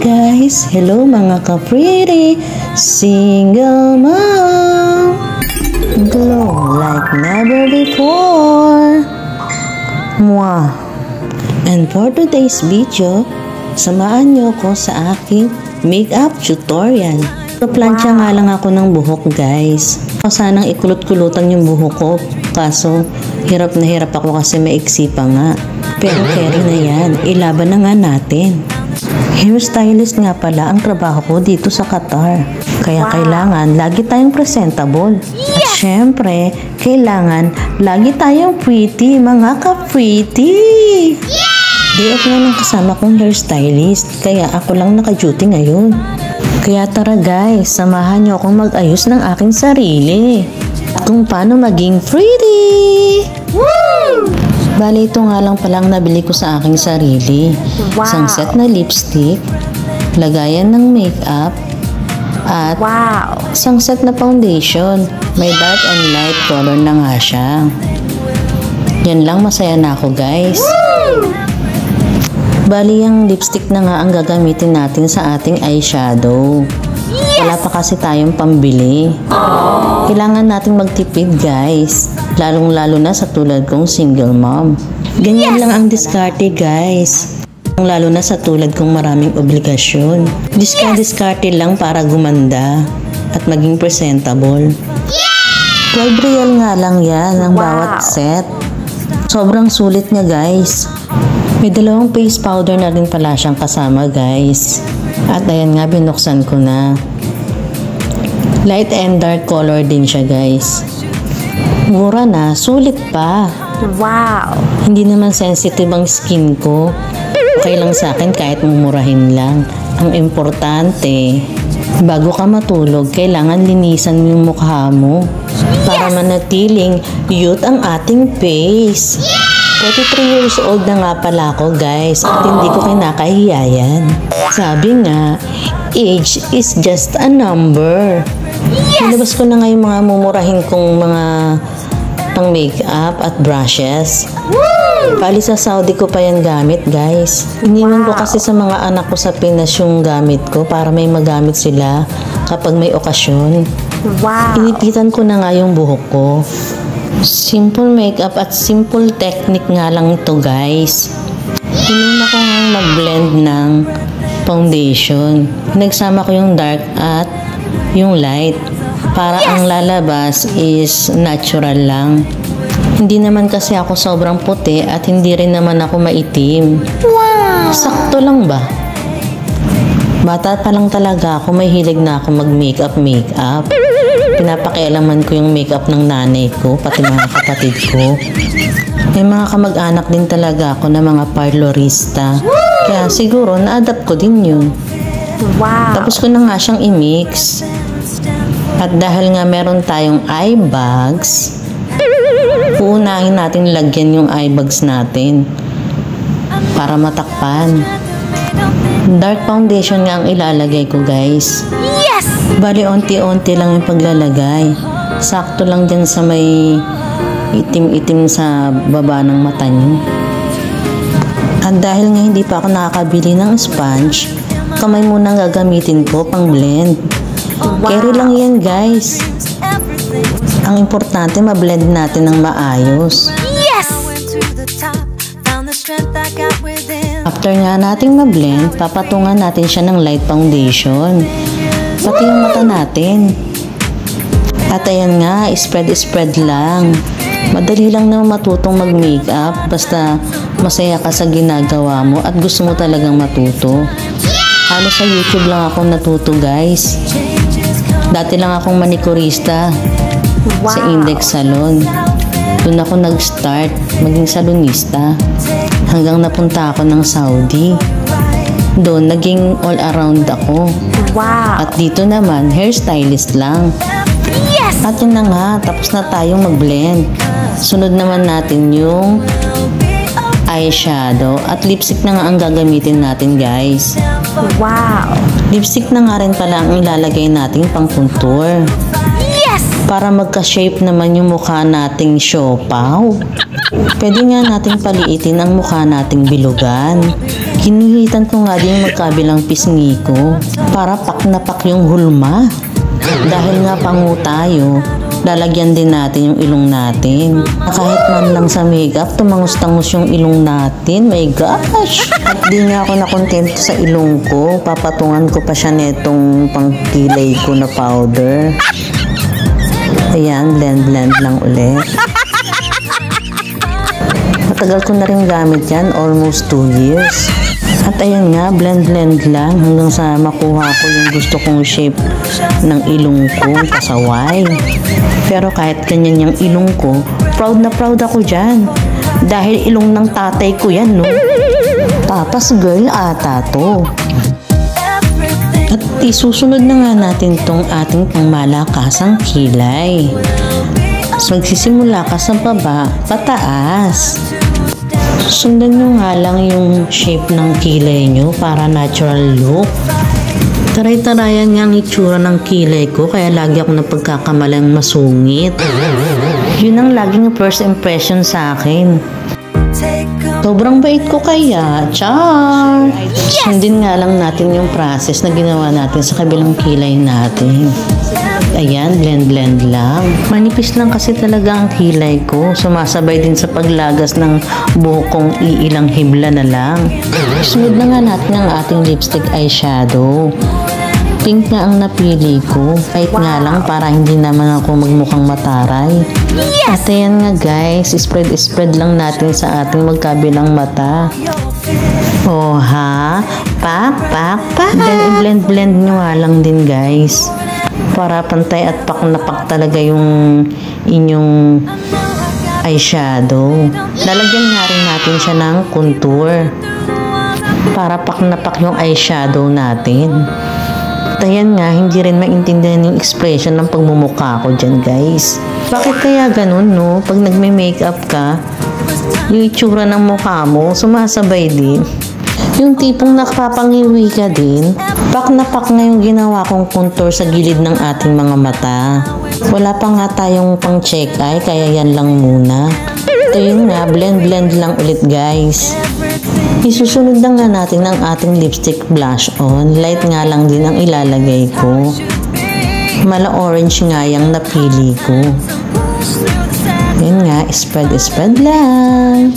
guys! Hello mga ka-pretty single mom! Glow like never before! Mwah! And for today's video, samahan niyo ko sa aking makeup tutorial. Plansya nga lang ako ng buhok guys. Sanang ikulot-kulutan yung buhok ko. Kaso, hirap na hirap ako kasi maiksi pa nga. Pero carry na yan. Ilaban na nga natin. Hairstylist nga pala ang trabaho ko dito sa Qatar. Kaya kailangan lagi tayong presentable. At syempre, kailangan lagi tayong pretty, mga ka-pretty. Di ako nga kasama kong hairstylist. Kaya ako lang naka-duty ngayon. Kaya tara guys, samahan niyo akong mag-ayos ng aking sarili. At kung paano maging pretty. Woo! Bali, ito nga lang palang nabili ko sa aking sarili. Isang set na lipstick, lagayan ng makeup, at isang set na foundation. May dark and light color na nga siya. Yan lang, masaya na ako guys. Bali, yung lipstick na nga ang gagamitin natin sa ating eyeshadow. Wala pa kasi tayong pambili. Kailangan nating magtipid guys. Lalong-lalo na sa tulad kong single mom. Ganyan lang ang diskarte guys. Lalo na sa tulad kong maraming obligasyon. Diskarte lang para gumanda at maging presentable. 12 real nga lang yan ang bawat set. Sobrang sulit niya guys. May dalawang face powder na rin pala siyang kasama guys. At ayan nga, binuksan ko na. Light and dark color din siya guys. Mura na, sulit pa. Wow! Hindi naman sensitive ang skin ko. Okay lang sa akin kahit mumurahin lang. Ang importante, bago ka matulog, kailangan linisan mo yung mukha mo para manatiling youth ang ating face. 43 years old na nga pala ako guys at hindi ko kinakahiya yan. Sabi nga, age is just a number. Nilabas ko na nga yung mga mumurahin kong mga pang makeup at brushes. Bali sa Saudi ko pa yan gamit guys. Iniwan ko kasi sa mga anak ko sa Pinas yung gamit ko para may magamit sila kapag may okasyon. Inipitan ko na nga yung buhok ko. Simple makeup at simple technique nga lang ito guys. Inuna ko nga mag-blend ng foundation. Nagsama ko yung dark at yung light para ang lalabas is natural lang. Hindi naman kasi ako sobrang puti at hindi rin naman ako maitim. Sakto lang ba? Bata pa lang talaga ako, may hilig na ako mag-makeup. Pinapakialaman ko yung makeup ng nanay ko, pati mga kapatid ko. May mga kamag-anak din talaga ako na mga parlorista. Kaya siguro na-adapt ko din yun. Tapos ko na nga siyang i-mix. At dahil nga meron tayong eye bags, uunahin natin lagyan yung eye bags natin para matakpan. Dark foundation nga ang ilalagay ko guys. Bali, onti-onti lang yung paglalagay. Sakto lang dyan sa may itim-itim sa baba ng mata niyo. At dahil nga hindi pa ako nakakabili ng sponge, kamay muna gagamitin ko pang blend. Carry lang yan guys. Ang importante, ma-blend natin ng maayos. After nga nating ma-blend, papatungan natin siya ng light foundation. Pati yung mata natin. At ayan nga, spread lang. Madali lang na matutong mag-makeup basta masaya ka sa ginagawa mo at gusto mo talagang matuto. Halos sa YouTube lang ako natuto guys. Dati lang akong manikurista sa Index Salon. Doon ako nag-start maging salonista hanggang napunta ako ng Saudi. Doon naging all around ako. At dito naman hairstylist lang. At yun na nga, tapos na tayong mag-blend. Sunod naman natin yung eyeshadow at lipstick na nga ang gagamitin natin guys. Lipstick na nga rin pala ang ilalagay natin pang contour. para magka-shape naman yung mukha nating siopaw. Pwede nga nating paliitin ang mukha nating bilugan. Hinihitan ko nga din yung magkabilang pisngi ko para pak na pak yung hulma. Dahil nga pangu tayo, lalagyan din natin yung ilong natin. Kahit man lang sa makeup, tumangus-tangus yung ilong natin. My gosh! At di nga ako nakontento sa ilong ko. Papatungan ko pa siya netong pangkilay ko na powder. Ayan, blend lang ulit. Matagal ko na rin gamit yan, almost 2 years. At ayan nga, blend lang hanggang sa makuha ko yung gusto kong shape ng ilong ko, pasaway. Pero kahit ganyan yung ilong ko, proud na proud ako dyan. Dahil ilong ng tatay ko yan, no? Papa's girl ata to. At isusunod na nga natin tong ating pangmalakasang kilay. So, magsisimula ka sa baba, pataas. Sundan nyo nga lang yung shape ng kilay nyo para natural look. Taray-tarayan nga ang itsura ng kilay ko kaya lagi ako napagkakamalang masungit. Yun ang laging first impression sa akin. Sobrang bait ko kaya, char! Sundin nga lang natin yung process na ginawa natin sa kabilang kilay natin. Ayan, blend lang. Manipis lang kasi talaga ang kilay ko. Sumasabay din sa paglagas ng buhok kong iilang hibla na lang. Sunod na nga natin ang ating lipstick eyeshadow. Pink nga ang napili ko. Kahit nga lang para hindi naman ako magmukhang mataray. At ayan nga guys, spread lang natin sa ating magkabilang mata. Oh ha? Pak. Then i-blend nyo nga lang din guys. Para pantay at pak na pak talaga yung inyong eyeshadow. Lalagyan nga rin natin siya ng contour. Para pak na pak yung eyeshadow natin. At ayan nga, hindi rin maintindihan yung expression ng pagmumukha ko dyan guys. Bakit kaya ganun no? Pag nagme-makeup ka, yung itsura ng mukha mo, sumasabay din. Yung tipong nakapangiwi ka din, pak na pak na yung ginawa kong contour sa gilid ng ating mga mata. Wala pa nga tayong pang check eye, kaya yan lang muna. Ito yun nga, blend lang ulit guys. Isusunod na nga natin ang ating lipstick blush on. Light nga lang din ang ilalagay ko. Mala orange nga yung napili ko. Yun nga, spread lang.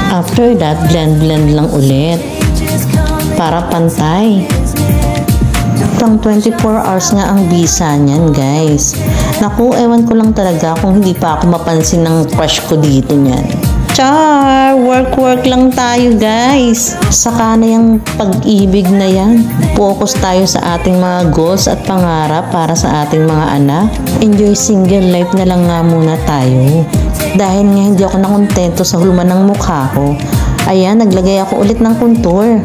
After that, blend lang ulit. Para pantay. Pang 24 hours nga ang visa niyan guys. Naku, ewan ko lang talaga kung hindi pa ako mapansin ng crush ko dito niyan. Char! Work lang tayo guys. Saka na yung pag-ibig na yan. Focus tayo sa ating mga goals at pangarap para sa ating mga anak. Enjoy single life na lang nga muna tayo. Dahil nga hindi ako nakontento sa hulma ng mukha ko. Ayan, naglagay ako ulit ng contour.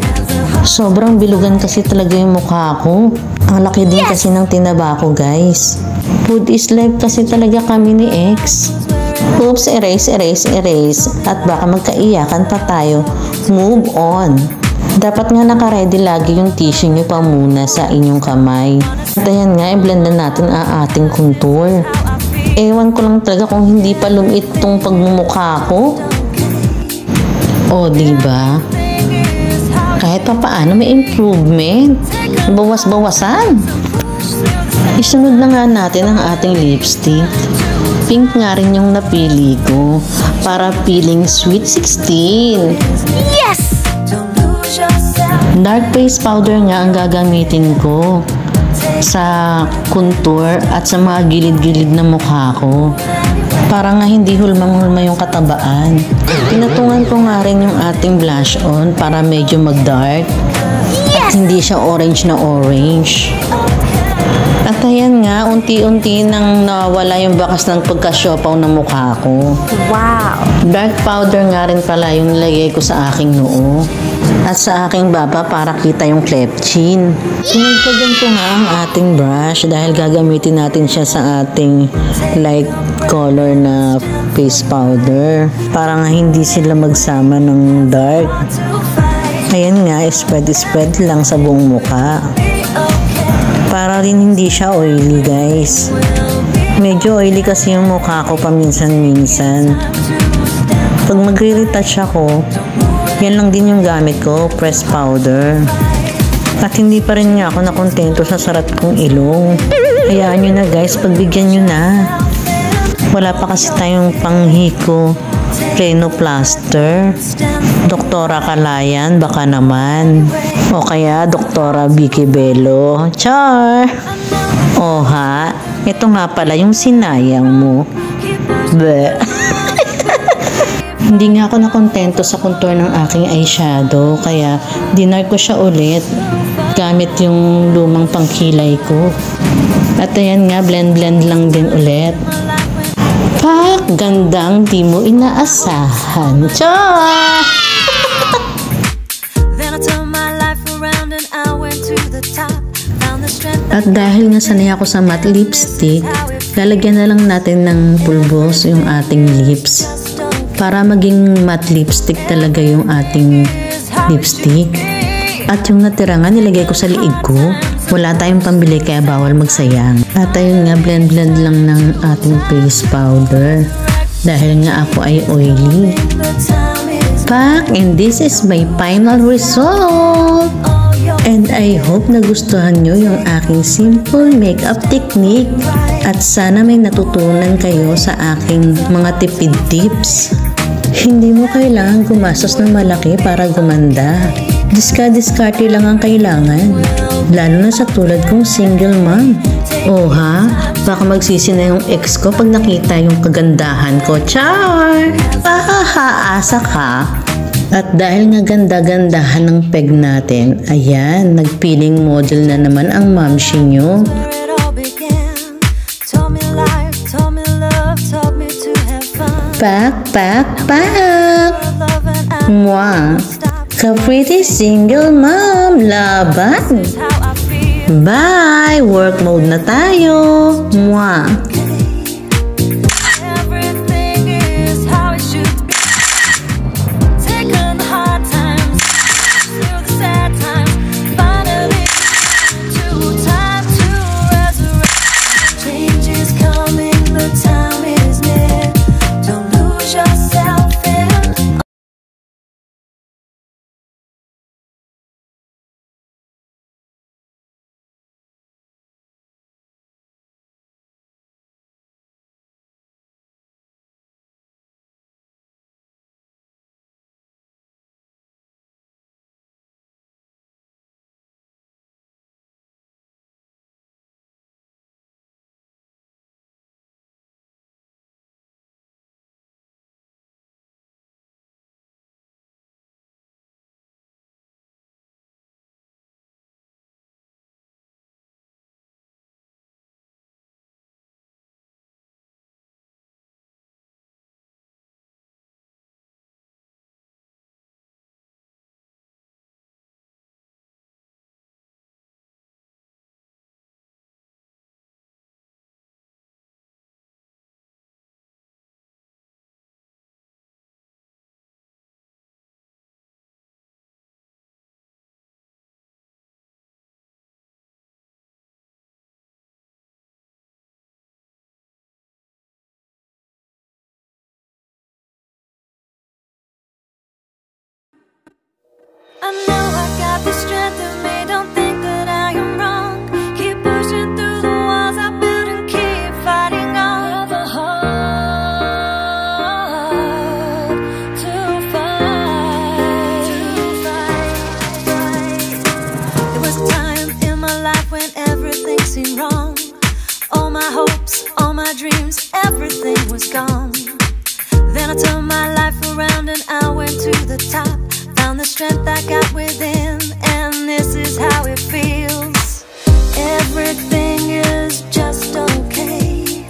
Sobrang bilugan kasi talaga yung mukha ko. Ang laki din kasi ng tinaba ko guys. Food is life kasi talaga kami ni ex. Oops, erase. At baka magkaiyakan pa tayo. Move on. Dapat nga nakaready lagi yung tissue nyo pa muna sa inyong kamay. At ayan nga, i-blend na natin ang ating contour. Ewan ko lang talaga kung hindi pa lumit tong pagmumukha ko. O, diba? Kahit pa paano may improvement. Bawas-bawasan. Isunod na nga natin ang ating lipstick. Pink nga rin yung napili ko para feeling sweet 16. Yes! Dark face powder nga ang gagamitin ko sa contour at sa mga gilid-gilid na mukha ko. Para nga hindi hulmang-hulma yung katabaan. Pinatungan ko nga rin yung ating blush on para medyo mag-dark. At hindi siya orange na orange. At ayan nga, unti-unti nang nawala yung bakas ng pagka-siopaw ng mukha ko. Wow! Dark powder nga rin pala yung nilagay ko sa aking noo. At sa aking baba para kita yung cleft chin. Sinagpagan ko nga ang ating brush dahil gagamitin natin siya sa ating light color na face powder. Para nga hindi sila magsama ng dark. Ayan nga, spread lang sa buong mukha. Para rin hindi siya oily guys. Medyo oily kasi yung mukha ko paminsan-minsan. Pag magre-retouch ako, yan lang din yung gamit ko, press powder. At hindi pa rin nga ako nakontento sa sarat kong ilong. Hayaan nyo na guys, pagbigyan nyo na. Wala pa kasi tayong panghiko rhinoplaster. Doktora Kalayan, baka naman. O kaya Doktora Vicky Bello. Char! O ha, ito nga pala yung sinayang mo. Bleh. Hindi nga ako nakontento sa contour ng aking eyeshadow, kaya dinay ko siya ulit gamit yung lumang pangkilay ko. At ayan nga, blend-blend lang din ulit. Pak! Gandang di mo inaasahan. Char! At dahil nga sanay ako sa matte lipstick, lalagyan na lang natin ng pulbos yung ating lips. Para maging matte lipstick talaga yung ating lipstick. At yung natira nga nilagay ko sa liig ko. Wala tayong pambili kaya bawal magsayang. At ayun nga, blend-blend lang ng ating face powder. Dahil nga ako ay oily. Pak! And this is my final result! And I hope nagustuhan nyo yung aking simple makeup technique. At sana may natutunan kayo sa aking mga tipid tips. Hindi mo kailangan gumastos ng malaki para gumanda. Diskarte lang ang kailangan. Lalo na sa tulad kong single mom. Oh ha? Baka magsisi na yung ex ko pag nakita yung kagandahan ko. Char! Pahahaasa ka. At dahil nga ganda-gandahan ng peg natin, ayan, nagpiling model na naman ang mamshi nyo. Pak, pak, pak! Mwah! Ka-pretty single mom, laban! Bye! Work mode na tayo! Mwah! I know I got the strength in me, don't think that I am wrong. Keep pushing through the walls I built and keep fighting on. The heart to fight. There was a time in my life when everything seemed wrong. All my hopes, all my dreams, everything was gone. Then I turned my life around and I went to the top. Found the strength I got within, and this is how it feels. Everything is just okay.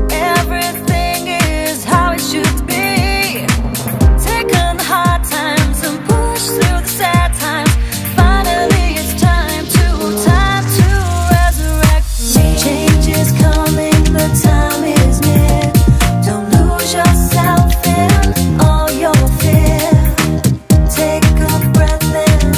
Everything is how it should be. Take on the hard times and push through the sad times. Finally it's time to resurrect me. Change is coming, the time is near. Don't lose yourself in all your fear. Take a breath and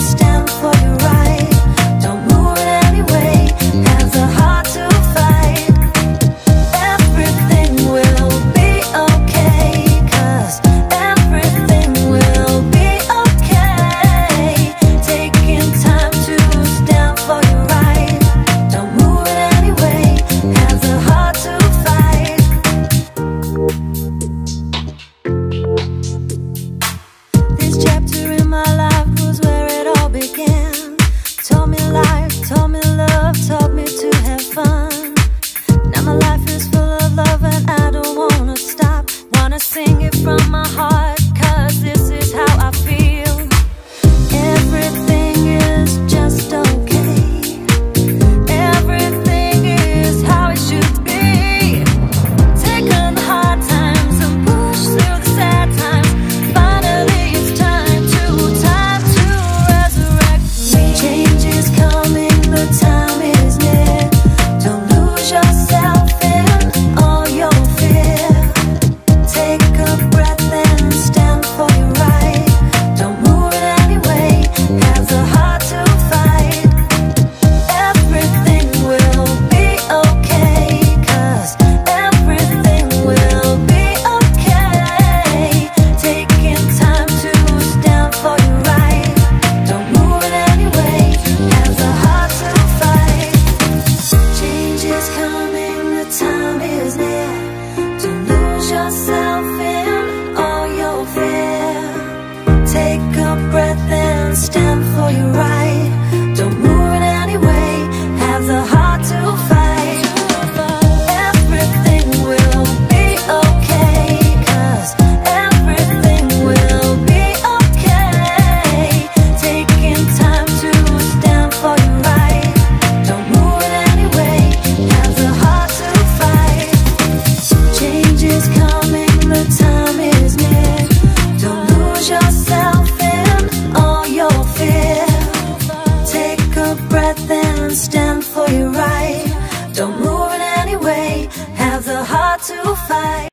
have the heart to fight.